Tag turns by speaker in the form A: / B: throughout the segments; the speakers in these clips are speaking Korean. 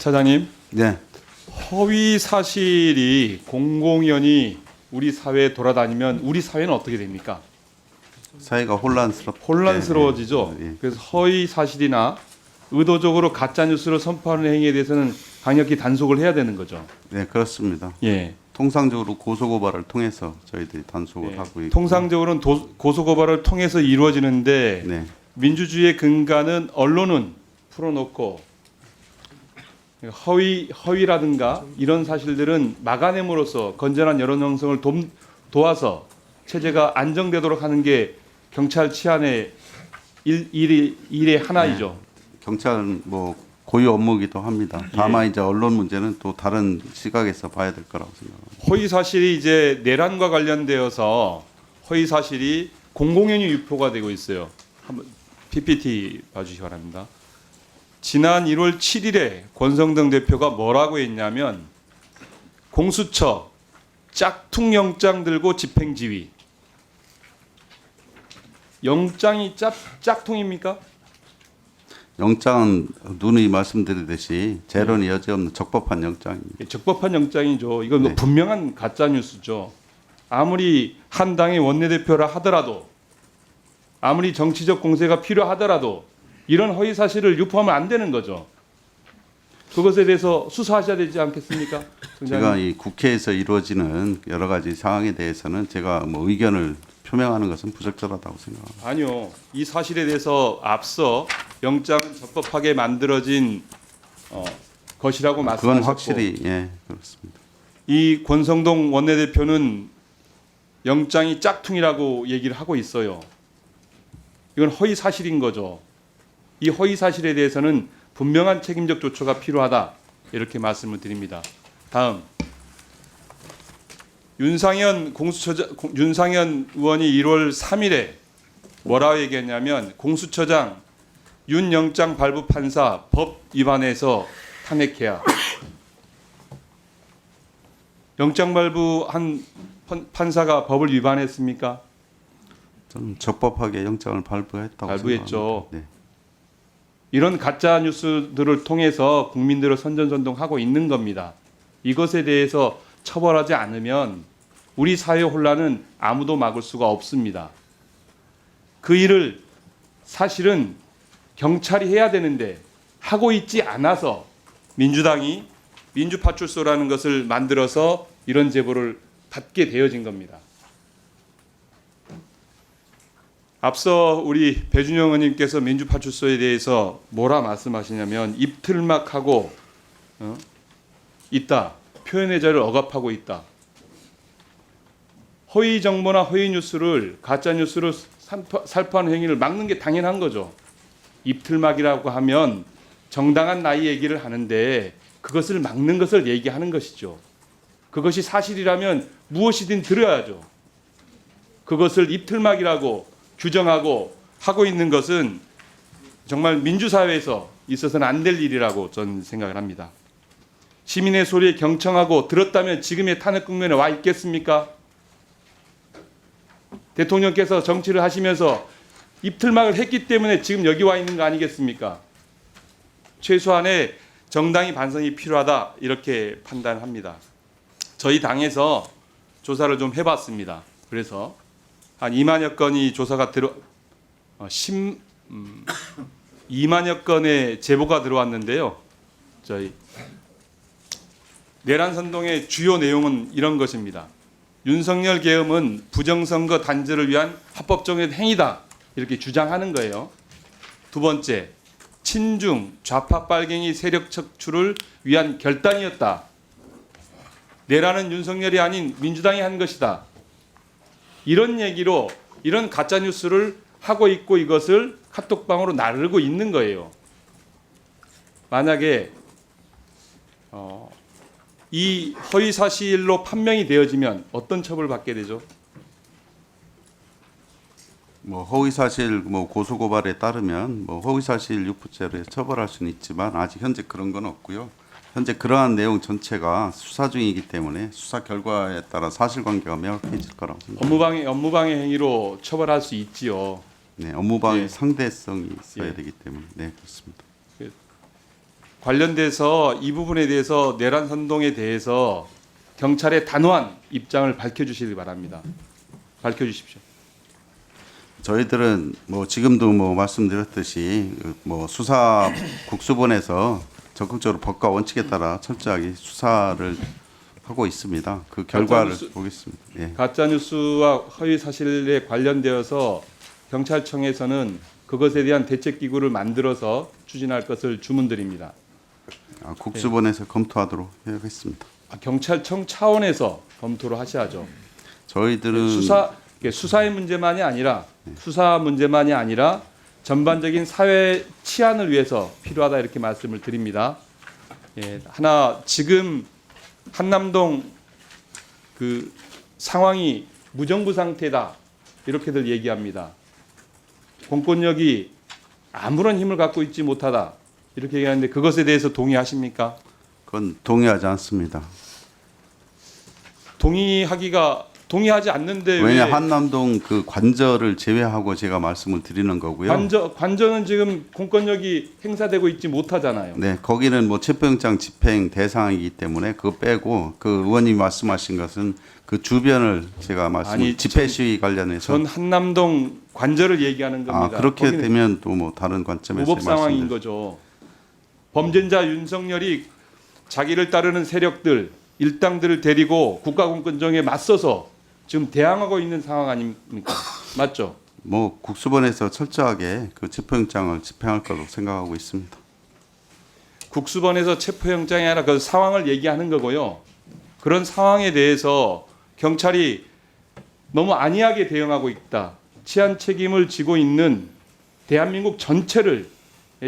A: 차장님,
B: 네,
A: 허위 사실이 공공연히 우리 사회에 돌아다니면 우리 사회는 어떻게 됩니까?
B: 사회가
A: 혼란스러워지죠.
B: 예.
A: 그래서 허위 사실이나 의도적으로 가짜 뉴스를 선포하는 행위에 대해서는 강력히 단속을 해야 되는 거죠.
B: 네, 그렇습니다.
A: 예.
B: 통상적으로 고소고발을 통해서 저희들이 단속을
A: 예.
B: 하고 있고,
A: 통상적으로는 고소고발을 통해서 이루어지는데
B: 네,
A: 민주주의의 근간은 언론은 풀어놓고 허위라든가 이런 사실들은 막아냄으로써 건전한 여론 형성을 도와서 체제가 안정되도록 하는 게 경찰 치안의 일의 하나이죠.
B: 경찰은 뭐 고유 업무이기도 합니다. 다만 이제 언론 문제는 또 다른 시각에서 봐야 될 거라고 생각합니다.
A: 허위 사실이 이제 내란과 관련되어서 허위 사실이 공공연히 유포가 되고 있어요. 한번 PPT 봐주시기 바랍니다. 지난 1월 7일에 권성동 대표가 뭐라고 했냐면 공수처 짝퉁 영장 들고 집행지휘. 영장이 짝퉁입니까?
B: 영장은 누누이 말씀드리듯이 재론이 여지없는 적법한 영장입니다.
A: 예, 적법한 영장이죠. 이건
B: 네.
A: 분명한 가짜 뉴스죠. 아무리 한 당의 원내대표라 하더라도, 아무리 정치적 공세가 필요하더라도 이런 허위 사실을 유포하면 안 되는 거죠. 그것에 대해서 수사하셔야 되지 않겠습니까?
B: 제가 이 국회에서 이루어지는 여러 가지 상황에 대해서는 제가 뭐 의견을 표명하는 것은 부적절하다고 생각합니다.
A: 아니요. 이 사실에 대해서 앞서 영장은 적법하게 만들어진 것이라고 말씀하셨고,
B: 그건 확실히 예 그렇습니다.
A: 이 권성동 원내대표는 영장이 짝퉁이라고 얘기를 하고 있어요. 이건 허위 사실인 거죠. 이 허위 사실에 대해서는 분명한 책임적 조처가 필요하다, 이렇게 말씀을 드립니다. 다음, 윤상현 의원이 1월 3일에 뭐라고 얘기했냐면 공수처장 윤영장 발부 판사 법 위반해서 탄핵해야. 영장 발부한 판사가 법을 위반했습니까?
B: 저는 적법하게 영장을 발부했다고
A: 발부했죠.
B: 생각합니다. 네.
A: 이런 가짜 뉴스들을 통해서 국민들을 선전선동하고 있는 겁니다. 이것에 대해서 처벌하지 않으면 우리 사회 혼란은 아무도 막을 수가 없습니다. 그 일을 사실은 경찰이 해야 되는데 하고 있지 않아서 민주당이 민주파출소라는 것을 만들어서 이런 제보를 받게 되어진 겁니다. 앞서 우리 배준영 의원님께서 민주파출소에 대해서 뭐라 말씀하시냐면 입틀막하고 있다. 표현의 자유를 억압하고 있다. 허위 정보나 허위 뉴스를, 가짜 뉴스를 살포하는 행위를 막는 게 당연한 거죠. 입틀막이라고 하면 정당한 나이 얘기를 하는데 그것을 막는 것을 얘기하는 것이죠. 그것이 사실이라면 무엇이든 들어야죠. 그것을 입틀막이라고 규정하고 하고 있는 것은 정말 민주사회에서 있어서는 안 될 일이라고 저는 생각을 합니다. 시민의 소리에 경청하고 들었다면 지금의 탄핵 국면에 와 있겠습니까? 대통령께서 정치를 하시면서 입틀막을 했기 때문에 지금 여기 와 있는 거 아니겠습니까? 최소한의 정당의 반성이 필요하다, 이렇게 판단합니다. 저희 당에서 조사를 좀 해봤습니다. 그래서 한 2만여 건이 조사가 2만여 건의 제보가 들어왔는데요. 저희 내란 선동의 주요 내용은 이런 것입니다. 윤석열 계엄은 부정선거 단절을 위한 합법적인 행위다, 이렇게 주장하는 거예요. 두 번째, 친중 좌파 빨갱이 세력 척출을 위한 결단이었다. 내란은 윤석열이 아닌 민주당이 한 것이다. 이런 얘기로 이런 가짜 뉴스를 하고 있고 이것을 카톡방으로 나르고 있는 거예요. 만약에 이 허위 사실로 판명이 되어지면 어떤 처벌을 받게 되죠?
B: 뭐 허위 사실 뭐 고소 고발에 따르면 뭐 허위 사실 유포죄로 처벌할 수는 있지만 아직 현재 그런 건 없고요. 현재 그러한 내용 전체가 수사 중이기 때문에 수사 결과에 따라 사실관계가 명확해질 거라고 생각합니다.
A: 업무방해 행위로 처벌할 수 있지요.
B: 네, 업무방해
A: 예.
B: 상대성이 있어야
A: 예.
B: 되기 때문에 네 그렇습니다.
A: 관련돼서 이 부분에 대해서 내란 선동에 대해서 경찰의 단호한 입장을 밝혀주시기 바랍니다. 밝혀주십시오.
B: 저희들은 뭐 지금도 뭐 말씀드렸듯이 뭐 수사 국수본에서 적극적으로 법과 원칙에 따라 철저하게 수사를 하고 있습니다. 그 결과를
A: 가짜뉴스-
B: 보겠습니다. 예.
A: 가짜 뉴스와 허위 사실에 관련되어서 경찰청에서는 그것에 대한 대책 기구를 만들어서 추진할 것을 주문드립니다.
B: 국수본에서 검토하도록 하겠습니다.
A: 경찰청 차원에서 검토를 하셔야죠.
B: 저희들은
A: 수사의 문제만이 아니라 수사 문제만이 아니라 전반적인 사회 치안을 위해서 필요하다 이렇게 말씀을 드립니다. 예, 하나 지금 한남동 그 상황이 무정부 상태다 이렇게들 얘기합니다. 공권력이 아무런 힘을 갖고 있지 못하다 이렇게 얘기하는데 그것에 대해서 동의하십니까?
B: 그건 동의하지 않습니다.
A: 동의하지 않는데
B: 왜냐
A: 왜
B: 한남동 그 관저를 제외하고 제가 말씀을 드리는 거고요.
A: 관저는 지금 공권력이 행사되고 있지 못하잖아요.
B: 네, 거기는 뭐 체포영장 집행 대상이기 때문에 그거 빼고 그 의원님 말씀하신 것은 그 주변을 제가
A: 아니,
B: 집회 시위 관련해서
A: 전 한남동 관저를 얘기하는 겁니다.
B: 그렇게
A: 거기는
B: 되면 또 뭐 다른 관점에서
A: 무법 상황인
B: 말씀드릴
A: 거죠. 범죄자 윤석열이 자기를 따르는 세력들, 일당들을 데리고 국가공권정에 맞서서 지금 대항하고 있는 상황 아닙니까? 맞죠?
B: 뭐 국수본에서 철저하게 그 체포영장을 집행할 거로 생각하고 있습니다.
A: 국수본에서 체포영장이 아니라 그 상황을 얘기하는 거고요. 그런 상황에 대해서 경찰이 너무 안이하게 대응하고 있다. 치안 책임을 지고 있는 대한민국 전체를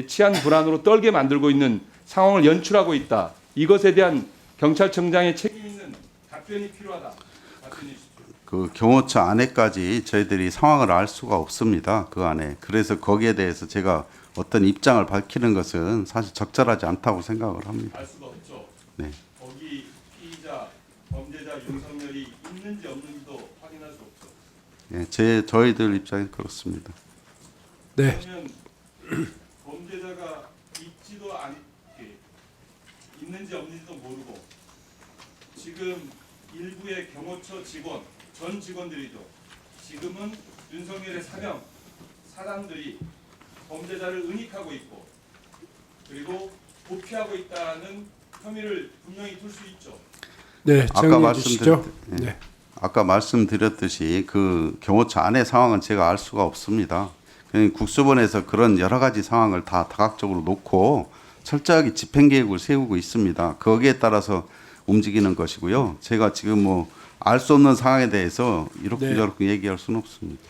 A: 치안 불안으로 떨게 만들고 있는 상황을 연출하고 있다. 이것에 대한 경찰청장의 책임 있는 답변이 필요하다. 답변해 주십시오.
B: 그 경호처 안에까지 저희들이 상황을 알 수가 없습니다. 그 안에. 그래서 거기에 대해서 제가 어떤 입장을 밝히는 것은 사실 적절하지 않다고 생각을 합니다.
A: 알 수가 없죠.
B: 네.
A: 거기 피의자, 범죄자 윤석열이 있는지 없는지도 확인할 수 없죠.
B: 예, 저희들 입장은 그렇습니다.
C: 네,
A: 그러면 범죄자가 있지도 않게 있는지 없는지도 모르고 지금 일부의 경호처 직원, 전 직원들이죠. 지금은 윤석열의 사람들이 범죄자를 은닉하고 있고 그리고 도피하고 있다는 혐의를 분명히 둘 수 있죠.
C: 네,
B: 아까
C: 정리해 주시죠. 네.
B: 아까 말씀드렸듯이 그 경호처 안의 상황은 제가 알 수가 없습니다. 그냥 국수본에서 그런 여러 가지 상황을 다 다각적으로 놓고 철저하게 집행 계획을 세우고 있습니다. 거기에 따라서 움직이는 것이고요. 제가 지금 뭐 알 수 없는 상황에 대해서 이렇게
C: 네.
B: 저렇게 얘기할 수는 없습니다.